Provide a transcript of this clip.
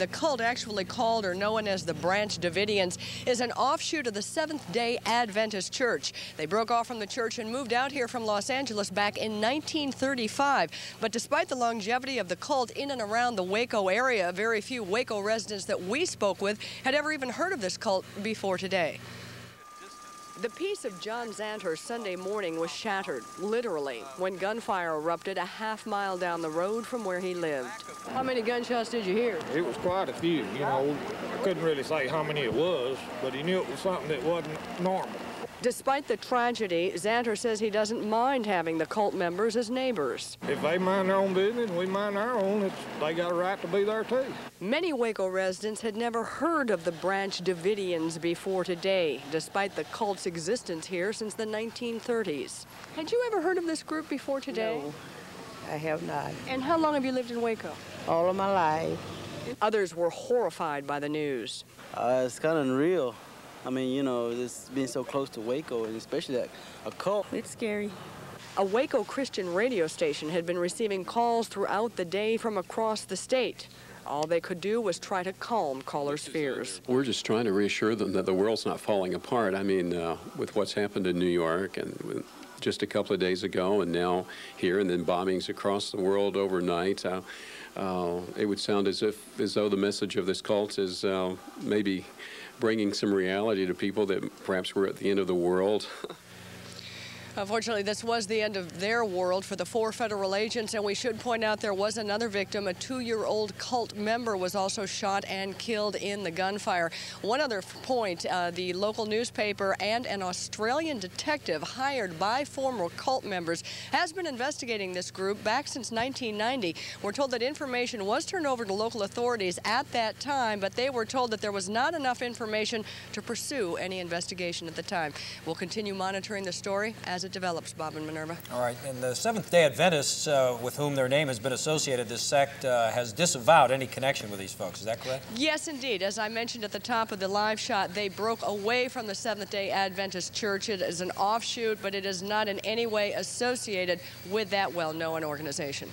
The cult, actually called or known as the Branch Davidians, is an offshoot of the Seventh-day Adventist Church. They broke off from the church and moved out here from Los Angeles back in 1935. But despite the longevity of the cult in and around the Waco area, very few Waco residents that we spoke with had ever even heard of this cult before today. The peace of John Zanter's Sunday morning was shattered, literally, when gunfire erupted a half-mile down the road from where he lived. How many gunshots did you hear? It was quite a few, you know. I couldn't really say how many it was, but he knew it was something that wasn't normal. Despite the tragedy, Zanter says he doesn't mind having the cult members as neighbors. If they mind their own business and we mind our own, they got a right to be there too. Many Waco residents had never heard of the Branch Davidians before today, despite the cult's existence here since the 1930s. Had you ever heard of this group before today? No, I have not. And how long have you lived in Waco? All of my life. Others were horrified by the news. It's kind of unreal. I mean, you know, this being so close to Waco, and especially that a cult. It's scary. A Waco Christian radio station had been receiving calls throughout the day from across the state. All they could do was try to calm callers' fears. We're just trying to reassure them that the world's not falling apart. I mean, with what's happened in New York and just a couple of days ago and now here, and then bombings across the world overnight, it would sound as though the message of this cult is maybe bringing some reality to people that perhaps we're at the end of the world. Unfortunately, this was the end of their world for the 4 federal agents, and we should point out there was another victim. A 2-year-old cult member was also shot and killed in the gunfire. One other point, the local newspaper and an Australian detective hired by former cult members has been investigating this group back since 1990. We're told that information was turned over to local authorities at that time, but they were told that there was not enough information to pursue any investigation at the time. We'll continue monitoring the story as it develops. Bob and Minerva. All right, and the Seventh-day Adventists, with whom their name has been associated, this sect has disavowed any connection with these folks. Is that correct? Yes, indeed. As I mentioned at the top of the live shot, they broke away from the Seventh-day Adventist Church. It is an offshoot, but it is not in any way associated with that well-known organization.